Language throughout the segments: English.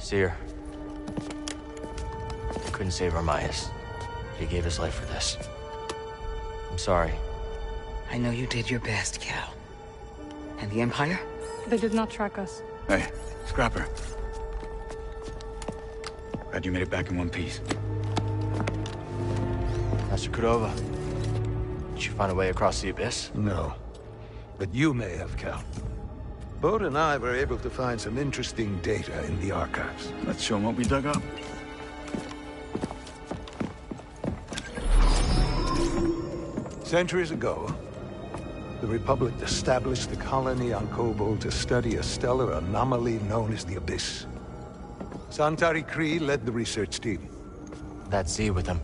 Seer. They couldn't save Armaias. He gave his life for this. I'm sorry. I know you did your best, Cal. And the Empire? They did not track us. Hey, Scrapper. Glad you made it back in one piece. Master Cordova, did you find a way across the abyss? No. But you may have, Cal. Bode and I were able to find some interesting data in the archives. Let's show them what we dug up. Centuries ago, the Republic established a colony on Kobol to study a stellar anomaly known as the Abyss. Santari Kree led the research team. That Z with him.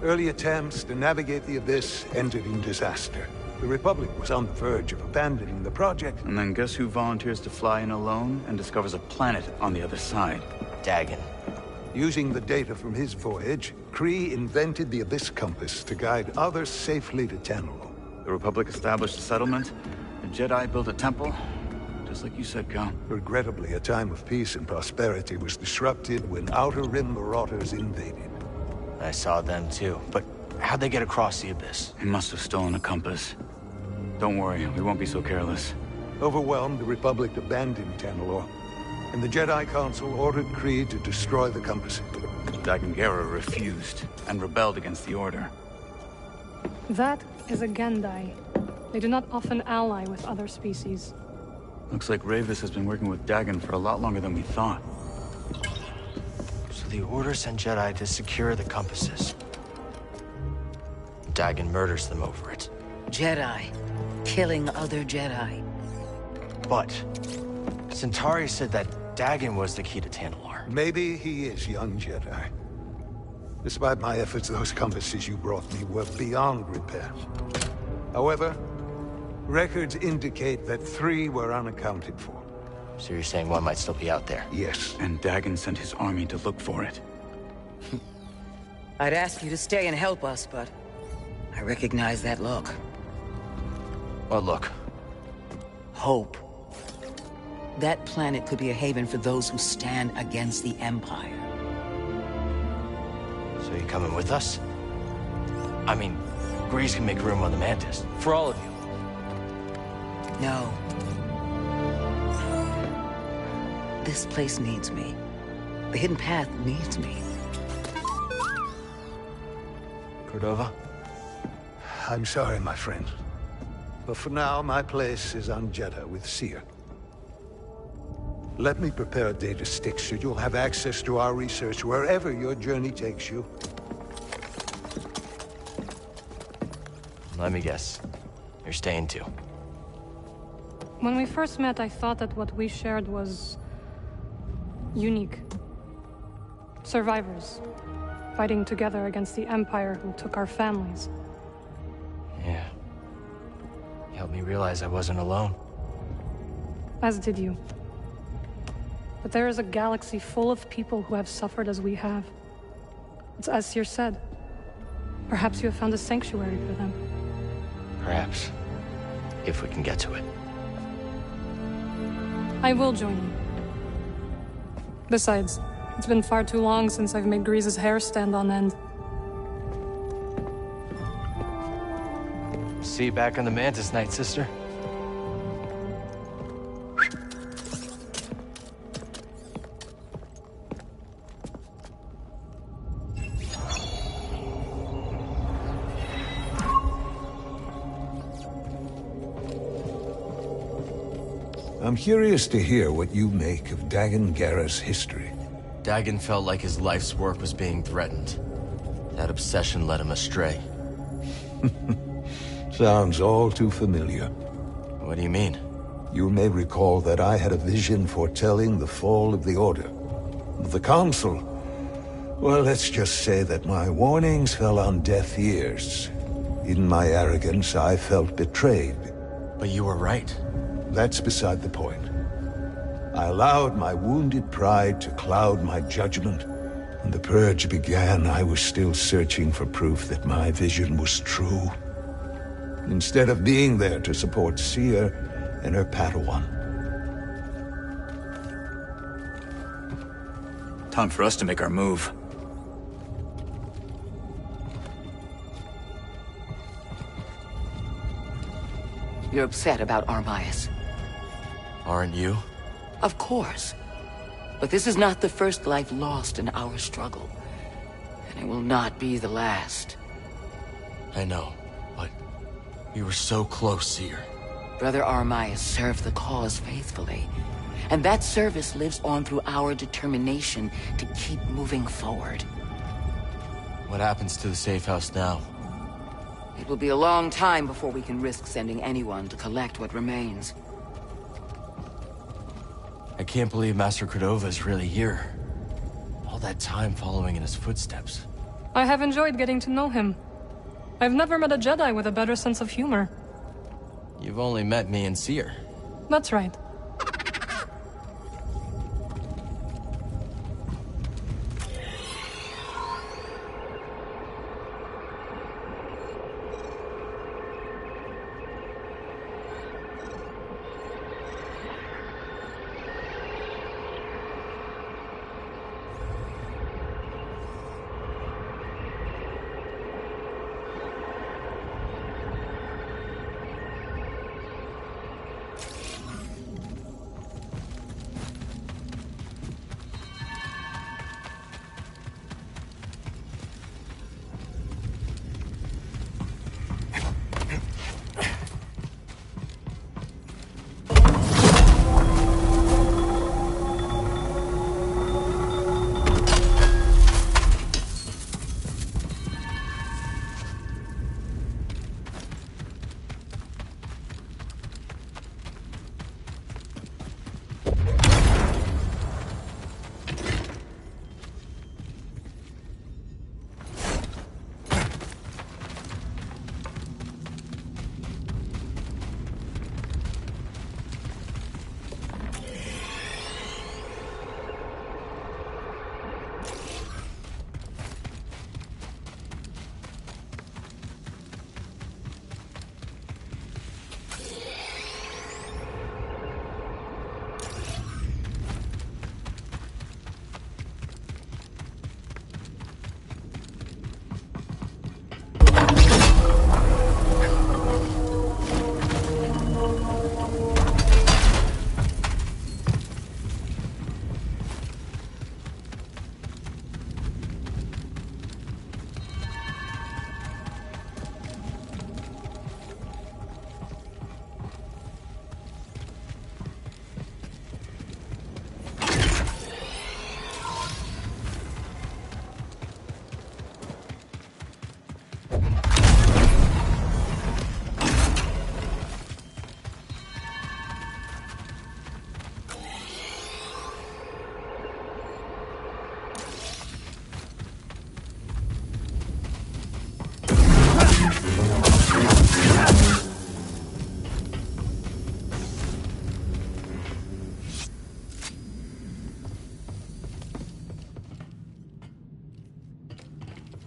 Early attempts to navigate the Abyss ended in disaster. The Republic was on the verge of abandoning the project. And then guess who volunteers to fly in alone and discovers a planet on the other side? Dagon. Using the data from his voyage, Kree invented the Abyss Compass to guide others safely to Tenlo. The Republic established a settlement, the Jedi built a temple, just like you said, Cal. Regrettably, a time of peace and prosperity was disrupted when Outer Rim marauders invaded. I saw them too, but how'd they get across the abyss? He must have stolen a compass. Don't worry, we won't be so careless. Overwhelmed, the Republic abandoned Tenlo, and the Jedi Council ordered Kree to destroy the compasses. Dagon Gera refused and rebelled against the Order. That is a Gendai. They do not often ally with other species. Looks like Ravis has been working with Dagon for a lot longer than we thought. So the Order sent Jedi to secure the compasses. Dagon murders them over it. Jedi. Killing other Jedi. But Centauri said that Dagon was the key to Tandalar. Maybe he is, young Jedi. Despite my efforts, those compasses you brought me were beyond repair. However, records indicate that 3 were unaccounted for. So you're saying one might still be out there? Yes. And Dagon sent his army to look for it. I'd ask you to stay and help us, but I recognize that look. What look? Hope. That planet could be a haven for those who stand against the Empire. So you coming with us? I mean, Grease can make room on the Mantis. For all of you. No. This place needs me. The Hidden Path needs me. Cordova? I'm sorry, my friend. But for now, my place is on Jeddah with Seer. Let me prepare a data stick so you'll have access to our research wherever your journey takes you. Let me guess. You're staying too. When we first met, I thought that what we shared was unique. Survivors, fighting together against the Empire who took our families. Yeah. You helped me realize I wasn't alone. As did you. But there is a galaxy full of people who have suffered as we have. It's as Seer said. Perhaps you have found a sanctuary for them. Perhaps. If we can get to it. I will join you. Besides, it's been far too long since I've made Grease's hair stand on end. See you back on the Mantis night, sister. I'm curious to hear what you make of Dagon Gera's history. Dagon felt like his life's work was being threatened. That obsession led him astray. Sounds all too familiar. What do you mean? You may recall that I had a vision foretelling the fall of the Order. The Council... well, let's just say that my warnings fell on deaf ears. In my arrogance, I felt betrayed. But you were right. That's beside the point. I allowed my wounded pride to cloud my judgment. When the purge began, I was still searching for proof that my vision was true. Instead of being there to support Seer and her Padawan. Time for us to make our move. You're upset about Armias. Aren't you? Of course. But this is not the first life lost in our struggle. And it will not be the last. I know, but we were so close, Seer. Brother Armias served the cause faithfully. And that service lives on through our determination to keep moving forward. What happens to the safe house now? It will be a long time before we can risk sending anyone to collect what remains. I can't believe Master Cordova is really here. All that time following in his footsteps. I have enjoyed getting to know him. I've never met a Jedi with a better sense of humor. You've only met me and Seer. That's right.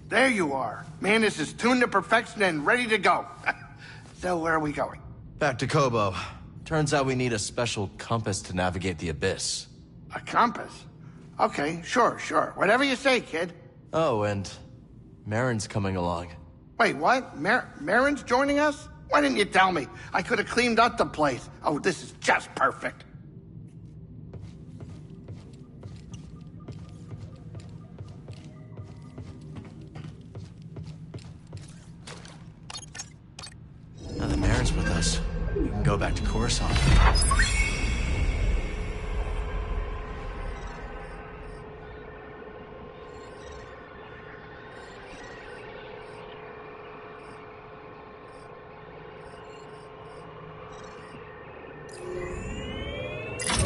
There you are. Manus is tuned to perfection and ready to go. So where are we going? Back to Kobo. Turns out we need a special compass to navigate the abyss. A compass? Okay, sure. Whatever you say, kid. Oh, and Marin's coming along. Wait, what? Marin's joining us? Why didn't you tell me? I could have cleaned up the place. Oh, this is just perfect. Now that Marin's with us, we can go back to Coruscant.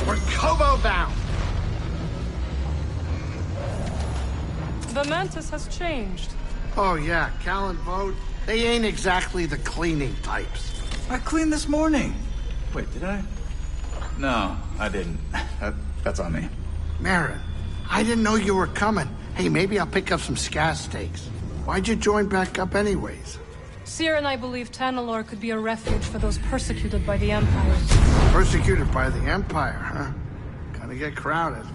We're Kobo bound. The Mantis has changed. Oh yeah, Cal and Vogt, they ain't exactly the cleaning types. I cleaned this morning. Wait, did I? No, I didn't. That's on me. Marin, I didn't know you were coming. Hey, maybe I'll pick up some scaz steaks. Why'd you join back up anyways? Seer and I believe Tanalorr could be a refuge for those persecuted by the Empire. Persecuted by the Empire, huh? Gonna get crowded.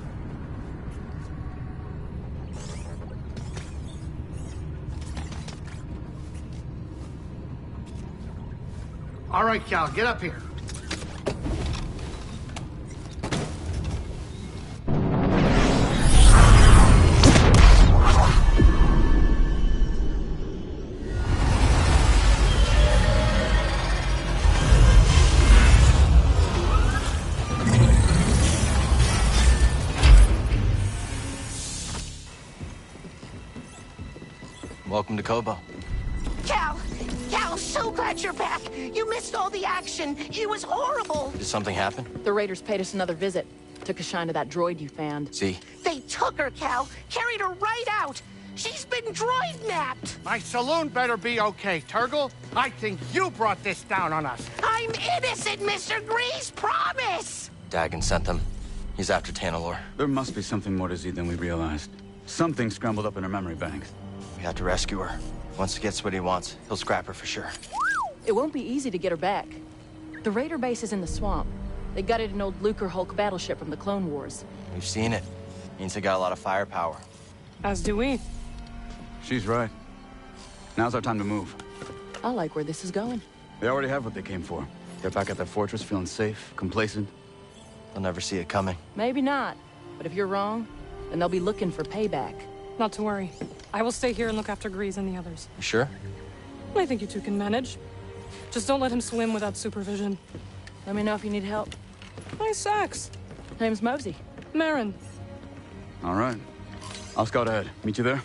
All right, Cal, get up here. Welcome to Kobo. Cal, so glad you're back. You missed all the action. It was horrible. Did something happen? The Raiders paid us another visit. Took a shine to that droid you found. See? They took her, Cal. Carried her right out. She's been droid-napped. My saloon better be okay, Turgle. I think you brought this down on us. I'm innocent, Mr. Grease. Promise. Dagon sent them. He's after Tanalor. There must be something more to Z than we realized. Something scrambled up in her memory banks. We have to rescue her. Once he gets what he wants, he'll scrap her for sure. It won't be easy to get her back. The Raider base is in the swamp. They gutted an old Lucre Hulk battleship from the Clone Wars. We've seen it. Means they got a lot of firepower. As do we. She's right. Now's our time to move. I like where this is going. They already have what they came for. They're back at their fortress feeling safe, complacent. They'll never see it coming. Maybe not. But if you're wrong, then they'll be looking for payback. Not to worry. I will stay here and look after Grease and the others. You sure? I think you two can manage. Just don't let him swim without supervision. Let me know if you need help. Nice axe. Name's Mosey. Marin. All right. I'll scout ahead. Meet you there?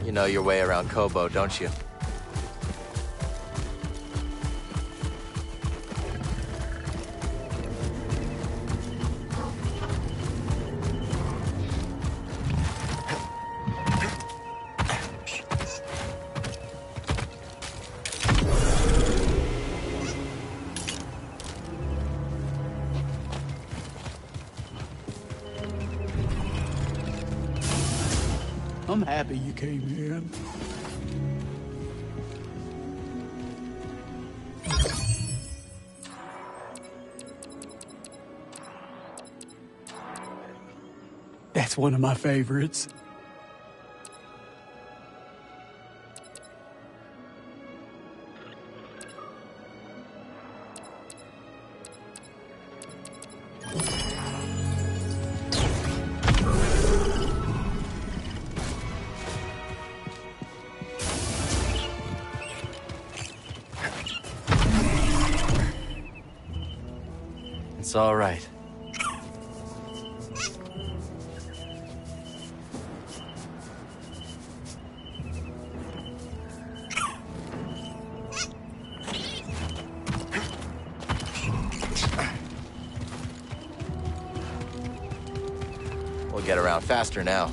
You know your way around Kobo, don't you? I'm happy you came in. That's one of my favorites. It's all right. We'll get around faster now.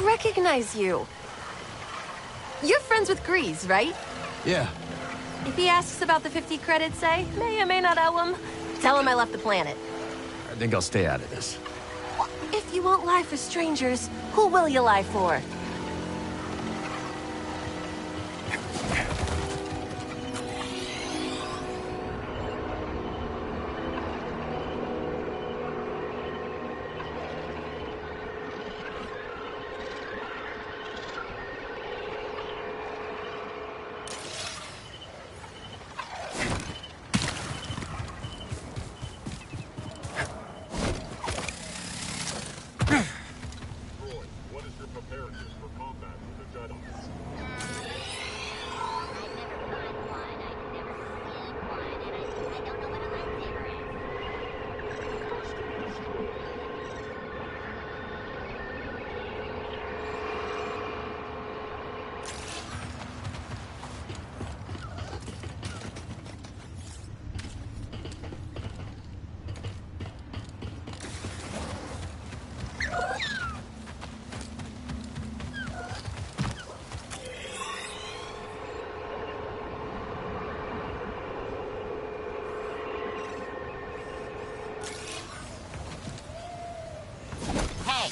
Recognize you. You're friends with Grease, right? Yeah. If he asks about the 50 credits, I may or may not owe him. Tell him I left the planet. I think I'll stay out of this. If you won't lie for strangers, who will you lie for?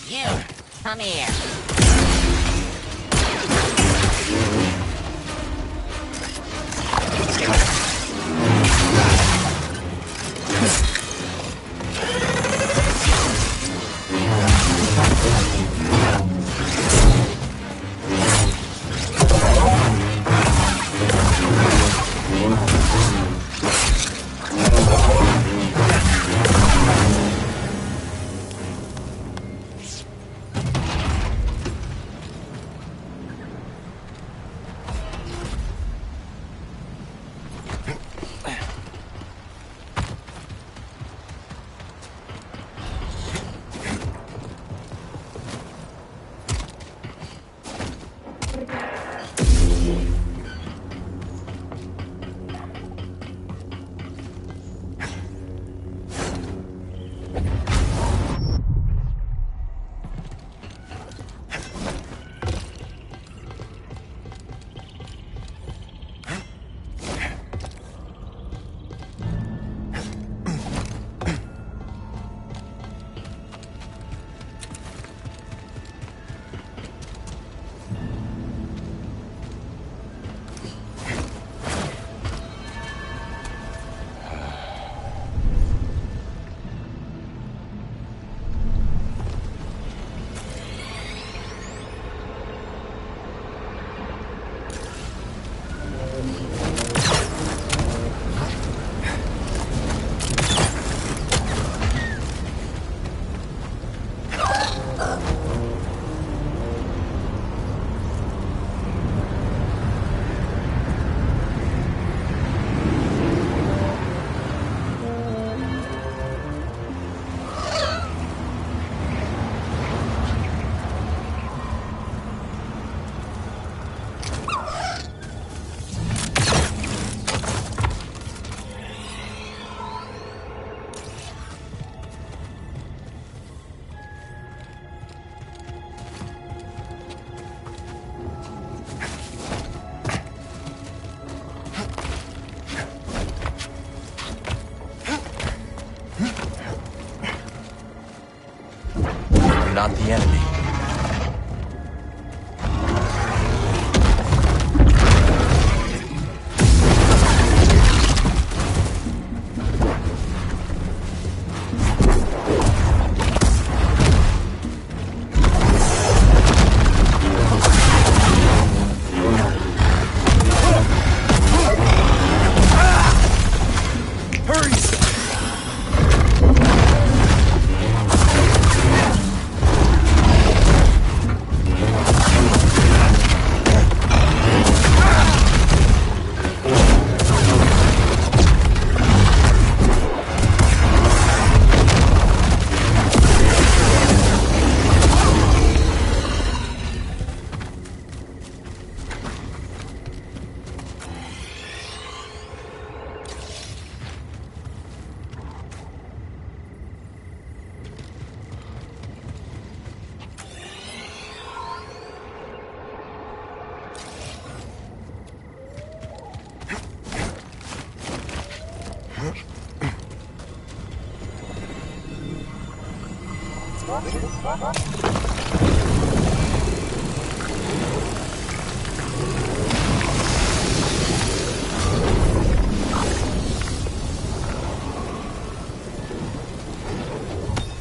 You, come here. not the enemy.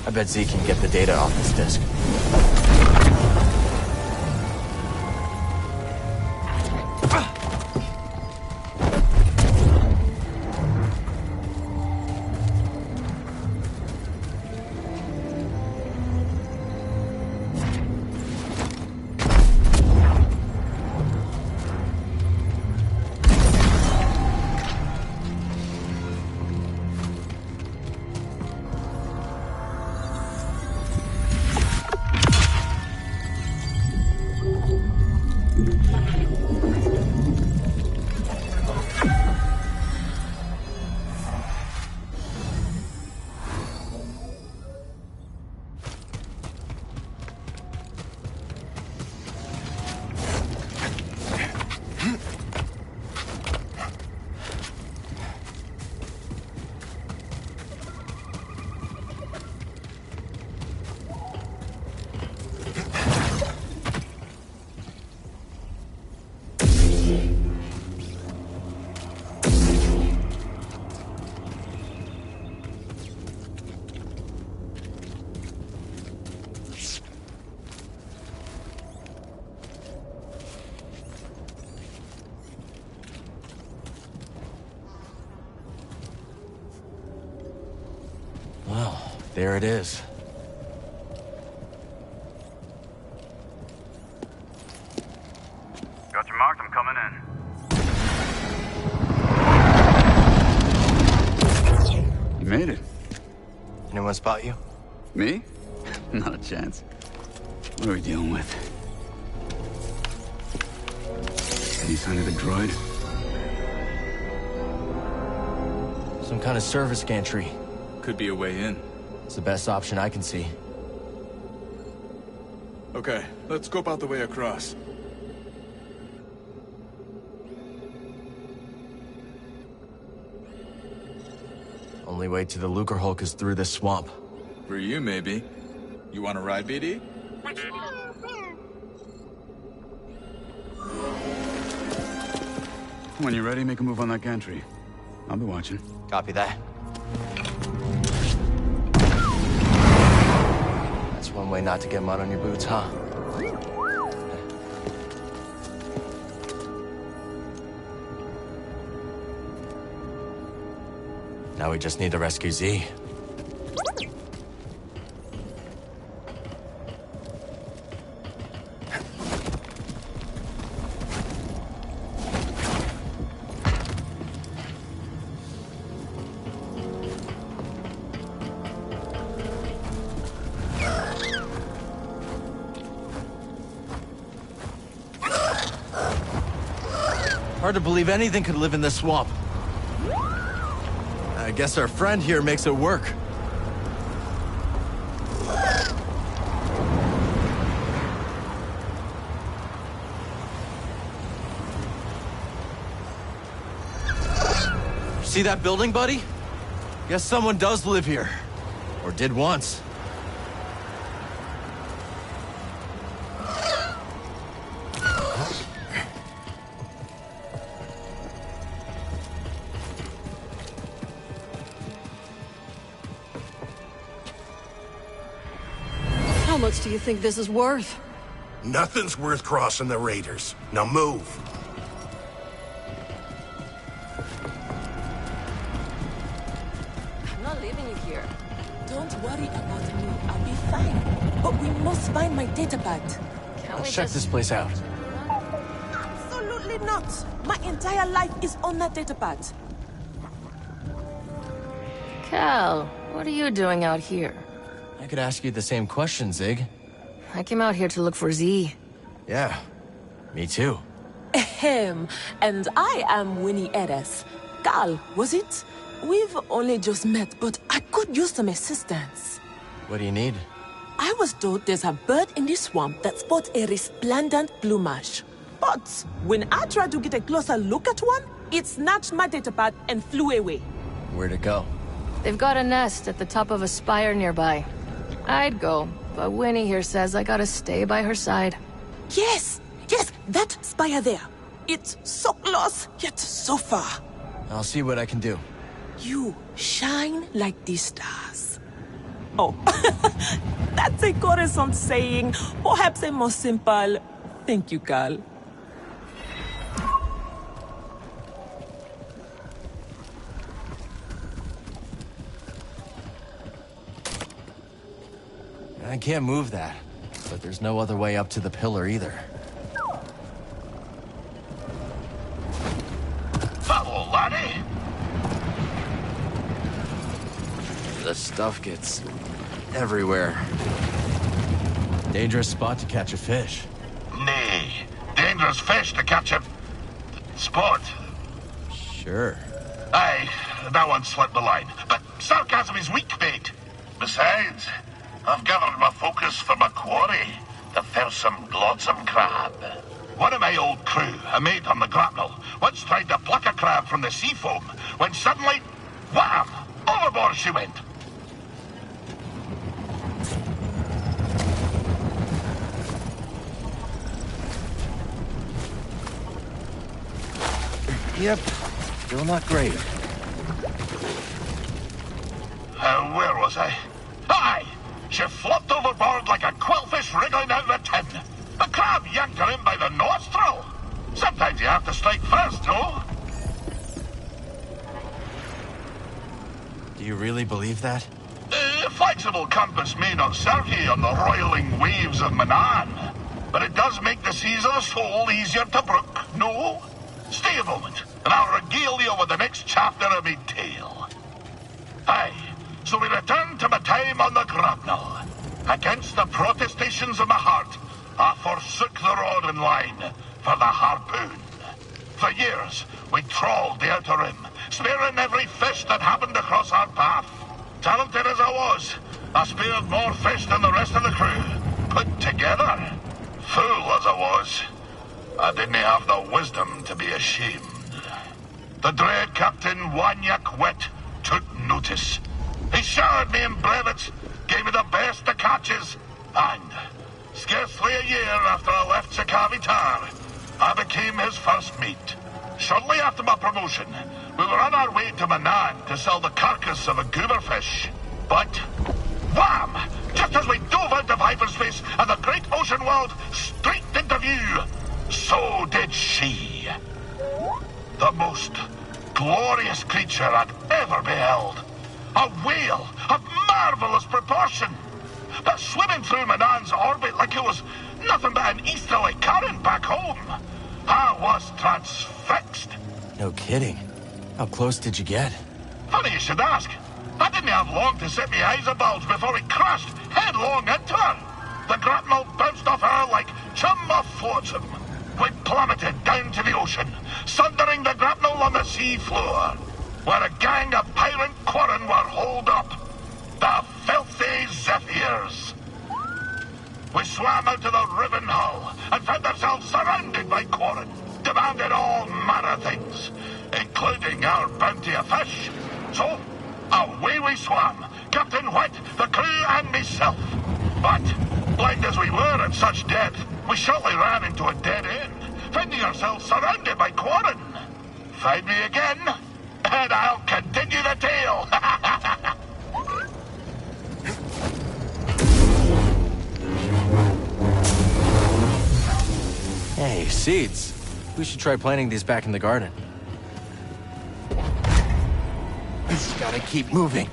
I bet Z can get the data off this disk. There it is. Got your mark, I'm coming in. You made it. Anyone spot you? Me? Not a chance. What are we dealing with? Any sign of the droid? Some kind of service gantry. Could be a way in. It's the best option I can see. Okay, let's scope out the way across. Only way to the Lucre Hulk is through this swamp. For you, maybe. You want to ride, BD? When you're ready, make a move on that gantry. I'll be watching. Copy that. That's one way not to get mud on your boots, huh? Now we just need to rescue Z. Hard to believe anything could live in this swamp. I guess our friend here makes it work. See that building, buddy? Guess someone does live here. Or did once. much do you think this is worth? Nothing's worth crossing the Raiders. Now move. I'm not leaving you here. Don't worry about me. I'll be fine. But we must find my datapad. Let's check this place out. Absolutely not. My entire life is on that datapad. Cal, what are you doing out here? I could ask you the same question, Zig. I came out here to look for Z. Yeah, me too. Ahem. And I am Winnie Eres. Cal, was it? We've only just met, but I could use some assistance. What do you need? I was told there's a bird in the swamp that sports a resplendent plumage. But when I tried to get a closer look at one, it snatched my datapad and flew away. Where'd it go? They've got a nest at the top of a spire nearby. I'd go, but Winnie here says I gotta stay by her side. Yes, that spire there. It's so close, yet so far. I'll see what I can do. You shine like the stars. Oh, that's a Coruscant saying, perhaps a more simple, thank you, Cal. I can't move that, but there's no other way up to the pillar either. Hello, laddie. The stuff gets everywhere. Dangerous spot to catch a fish. Nay, dangerous fish to catch a sport. Sure. Aye, that one slipped the line, but sarcasm is weak bait. Besides, I've gathered my focus for my quarry, the fearsome glodsome crab. One of my old crew, a mate on the grapnel, once tried to pluck a crab from the sea foam, when suddenly, wham! Overboard she went. Yep, still not great. Where was I? Aye! She flopped overboard like a quillfish wriggling out of a tin. The crab yanked her in by the nostril. Sometimes you have to strike first, no? Do you really believe that? Flexible compass may not serve you on the roiling waves of Manan, but it does make the seas of the soul easier to brook, no? Stay a moment, and I'll regale you with the next chapter of my tale. Aye, so we return to my time on the grapnel. Against the protestations of my heart, I forsook the rod and line for the harpoon. For years, we trawled the outer rim, spearing every fish that happened across our path. Talented as I was, I speared more fish than the rest of the crew, put together. Fool as I was, I didn't have the wisdom to be ashamed. The dread Captain Wanyak Wet took notice. He showered me in brevets, gave me the best of catches, and scarcely a year after I left Sakavitar, I became his first mate. Shortly after my promotion, we were on our way to Manan to sell the carcass of a gooberfish. But, wham! Just as we dove out of hyperspace and the great ocean world streaked into view, so did she. The most glorious creature I'd ever beheld. A whale of marvelous proportion. But swimming through Manan's orbit like it was nothing but an easterly current back home. I was transfixed. No kidding. How close did you get? Funny you should ask. I didn't have long to set my eyes abulge before we crashed headlong into her. The grapnel bounced off her like chum off flotsam. We plummeted down to the ocean, sundering the grapnel on the sea floor, where a gang of pirate quarren were holed up. The filthy Zephyrs. We swam out to the riven hull and found ourselves surrounded by quarren, demanded all manner of things, including our bounty of fish. So, away we swam, Captain White, the crew, and myself. But, blind as we were at such depth, we shortly ran into a dead end, finding ourselves surrounded by quarren. Find me again, and I'll continue the tale. seeds. We should try planting these back in the garden. Gotta keep moving.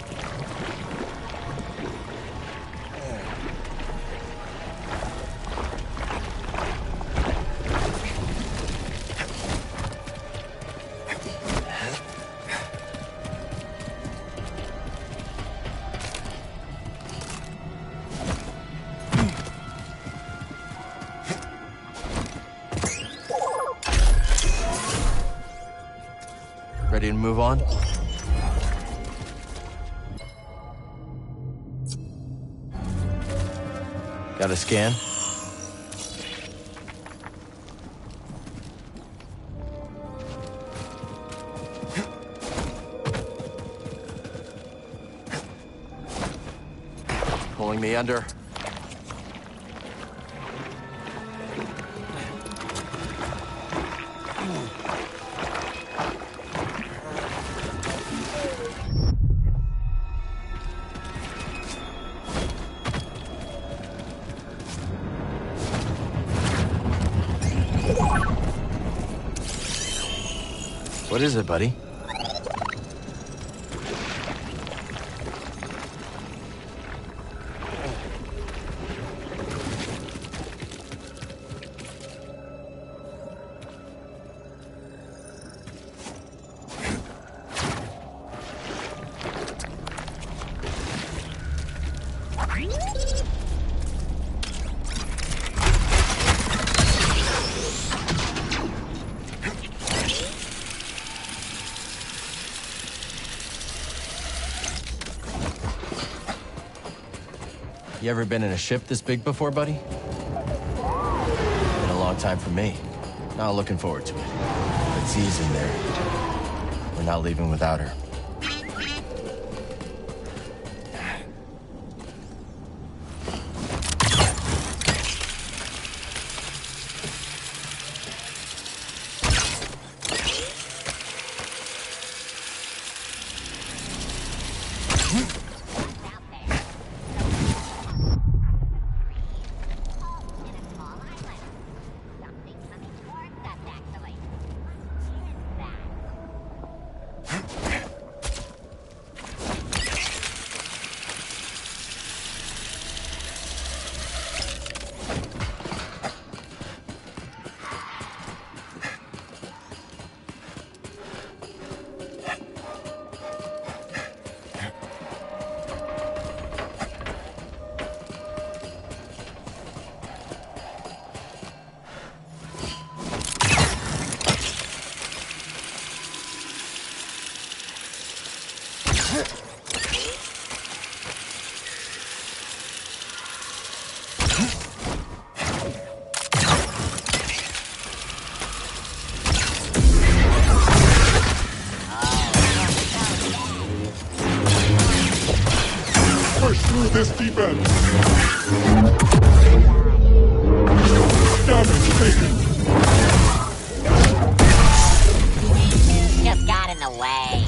Ready to move on? Got a scan? Pulling me under. What is it, buddy? You ever been in a ship this big before, buddy? Been a long time for me. Not looking forward to it. But Z's in there. We're not leaving without her. This defense. Damage taken. Just got in the way.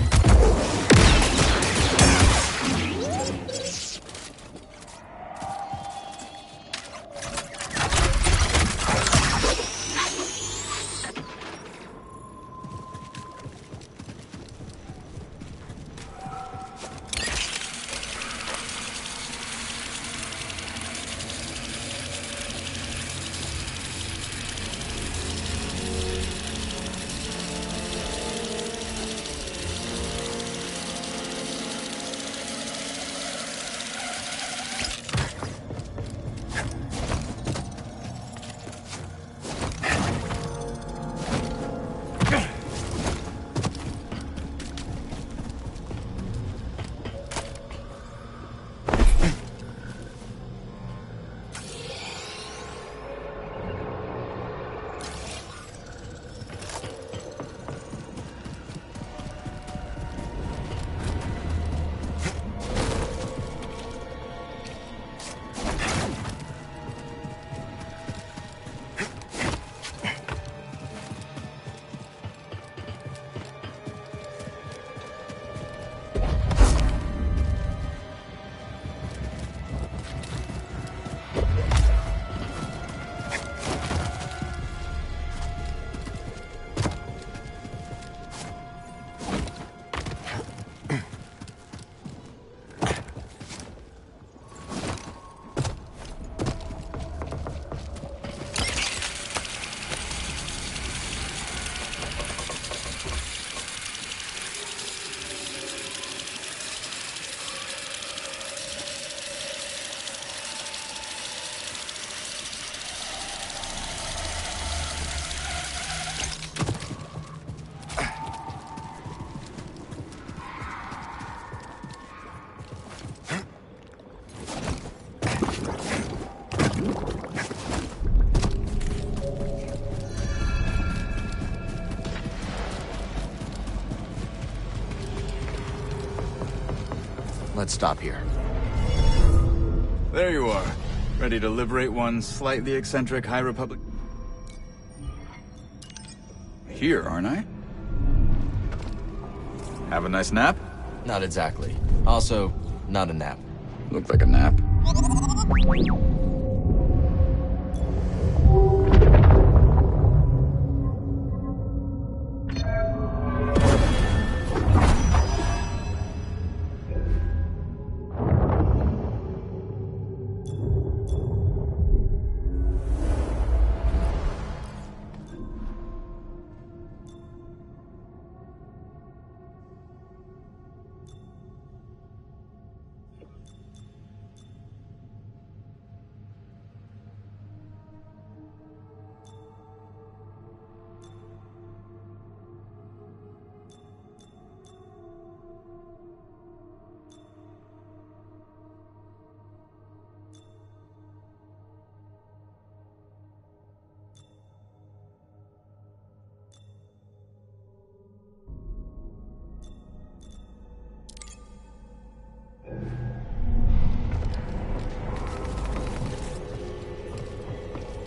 Let's stop here. There you are. Ready to liberate one slightly eccentric High Republic... Here, aren't I? Have a nice nap? Not exactly. Also, not a nap. Looked like a nap.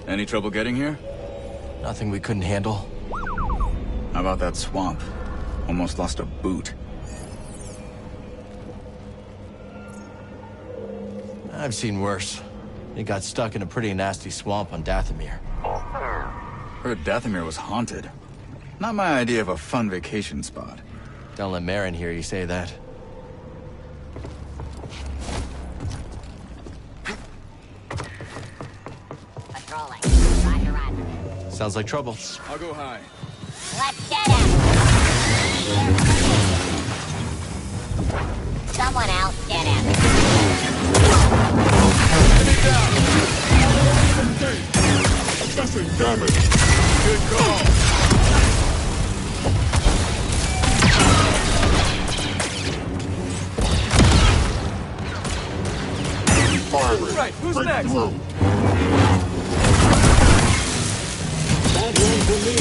Any trouble getting here? Nothing we couldn't handle. How about that swamp? Almost lost a boot. I've seen worse. He got stuck in a pretty nasty swamp on Dathomir. Heard Dathomir was haunted. Not my idea of a fun vacation spot. Don't let Marin hear you say that. Patrolling. Roger, roger. Sounds like trouble. I'll go high. Let's get him! Someone else get him. Enemy down! Assessing damage. Good call. Firing. Right, who's next? Through. Bad one for me.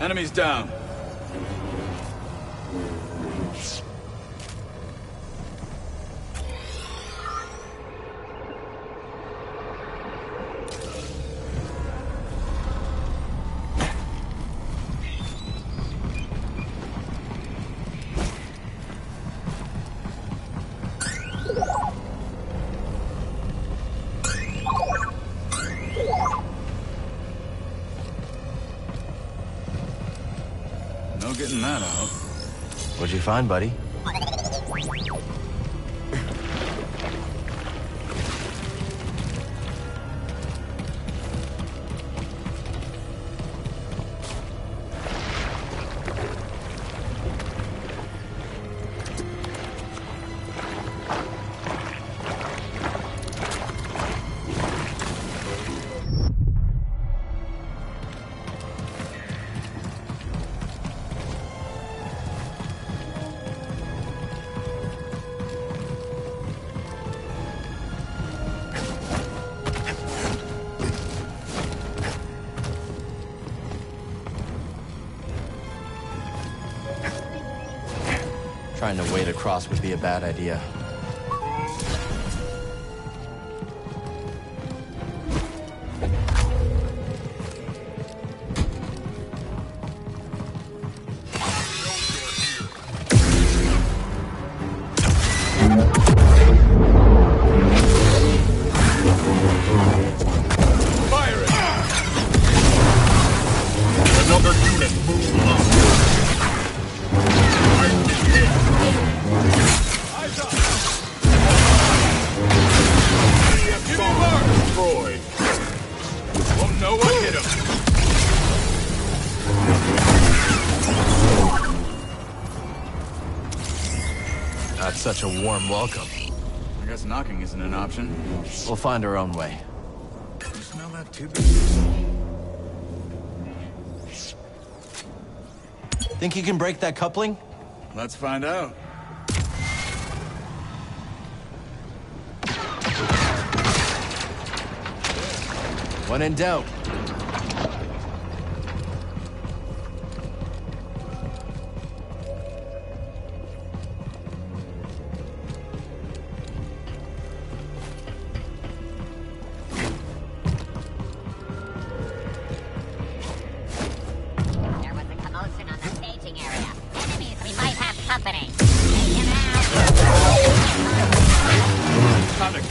Enemies down. No getting that out. What'd you find, buddy? Trying to wade across would be a bad idea. Such a warm welcome. I guess knocking isn't an option. We'll find our own way. You smell that too? Think you can break that coupling? Let's find out. When in doubt.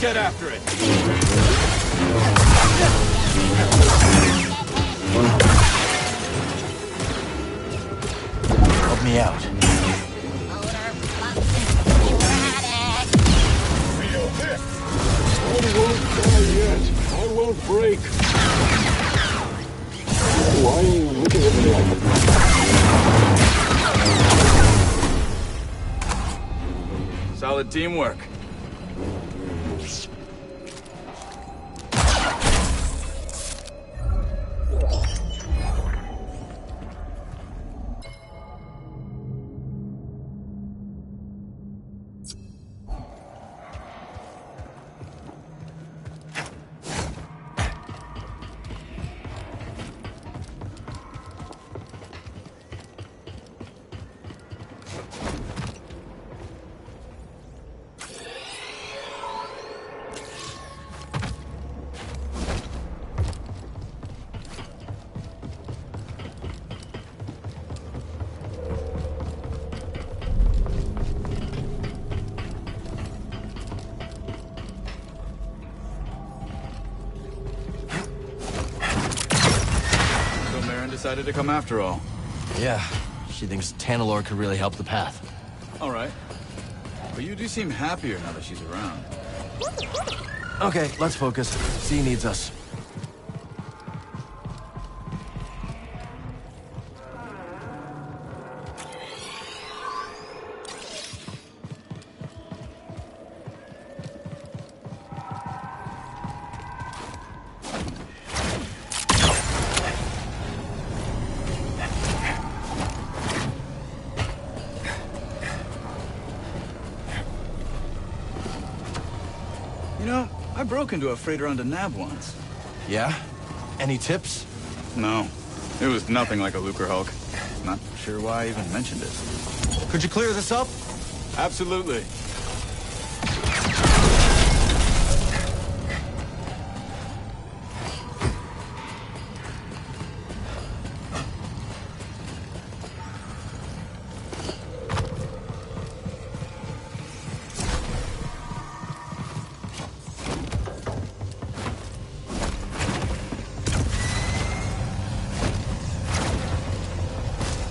Get after it! Help me out. Feel it! I won't die yet. I won't break. Why are you looking at me like that? Solid teamwork. Decided to come after all. Yeah, she thinks Tanalor could really help the path. All right. But you do seem happier now that she's around. Okay, let's focus. C needs us. You know, I broke into a freighter on Nab once. Yeah? Any tips? No. It was nothing like a Lucre Hulk. Not sure why I even mentioned it. Could you clear this up? Absolutely.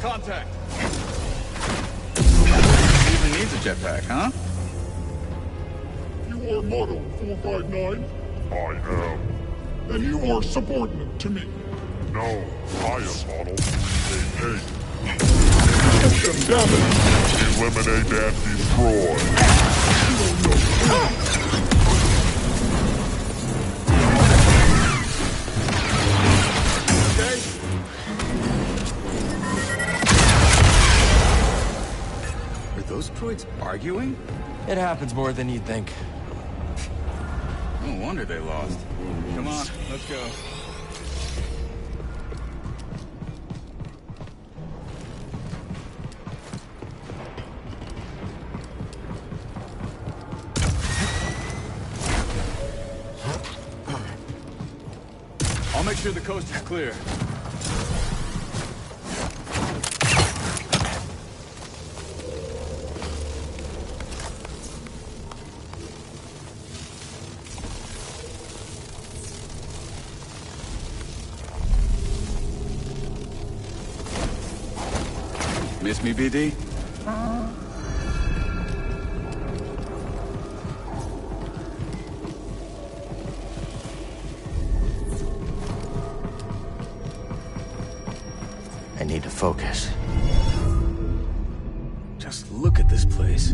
Contact. Even needs a jetpack, huh? You are Model 459? I am. Then you are subordinate to me. No, I am Model 88. System damage. Eliminate and destroy. Those droids arguing? It happens more than you'd think. No wonder they lost. Come on, let's go. I'll make sure the coast is clear. Miss me, BD? I need to focus. Just look at this place.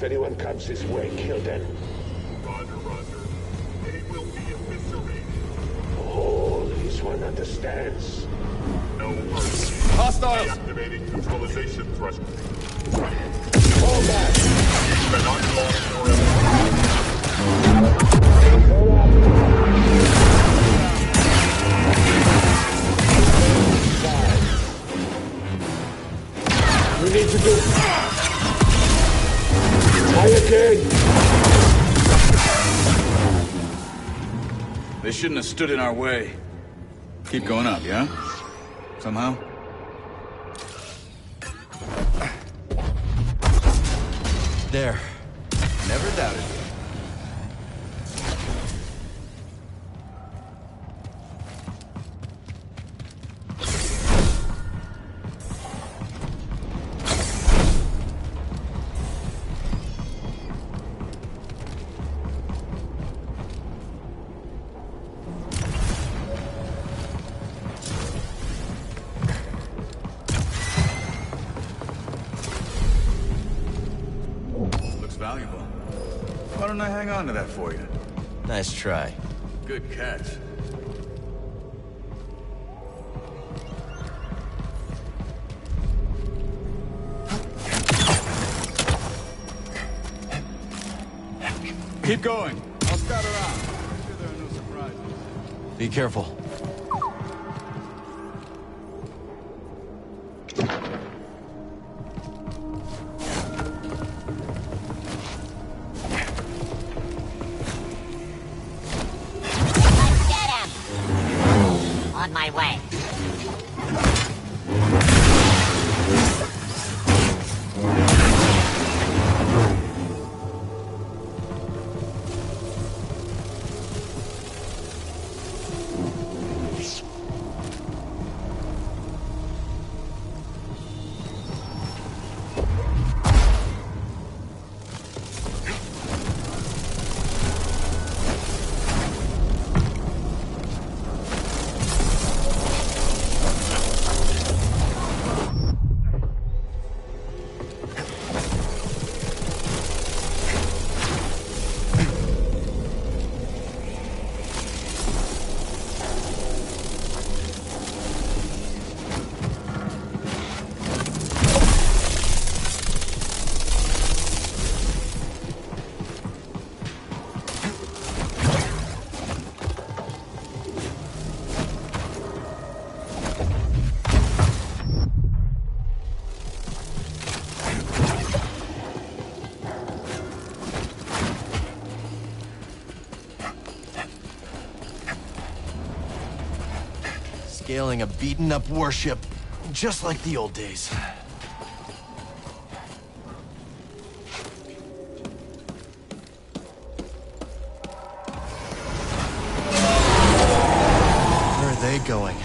If anyone comes this way, kill them. Roger, Roger. They will be eviscerated. Oh, this one understands. No mercy. Hostiles! Activating neutralization threshold. Fall back! You cannot launch forever. We need to do... Try again! They shouldn't have stood in our way. Keep going up, yeah? Somehow? There. Never doubted you. Valuable. Why don't I hang on to that for you? Nice try. Good catch. Keep going. I'll scout around. Make sure there are no surprises. Be careful. On my way. Scaling a beaten-up warship, just like the old days. Where are they going?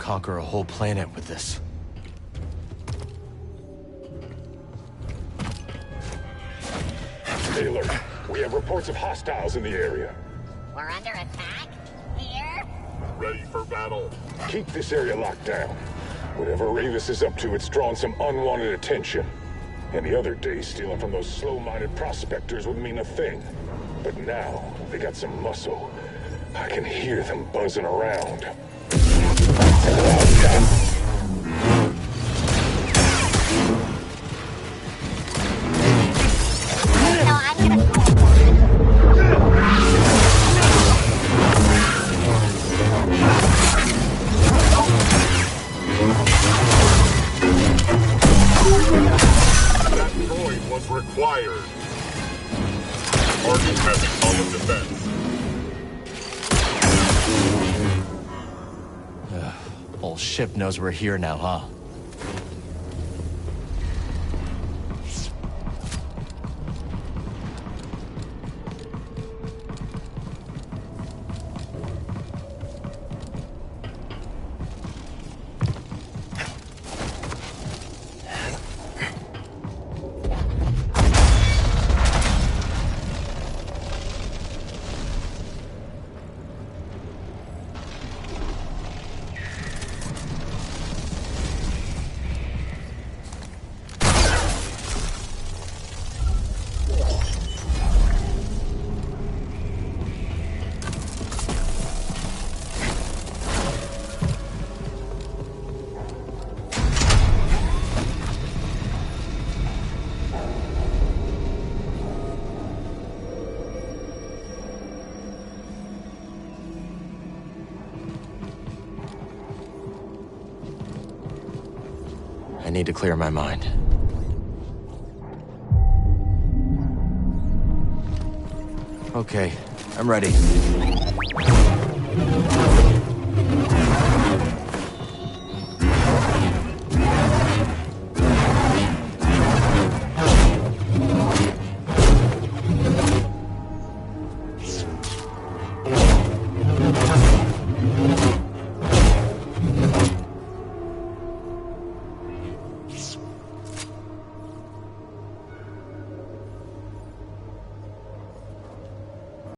conquer a whole planet with this. Taylor, we have reports of hostiles in the area. We're under attack? Here? Ready for battle. Keep this area locked down. Whatever Ravis is up to, it's drawn some unwanted attention. Any other day, stealing from those slow-minded prospectors would mean a thing. But now, they got some muscle. I can hear them buzzing around. That droid was required. Target having solid defense. Whole ship knows we're here now, huh? I need to clear my mind. Okay, I'm ready.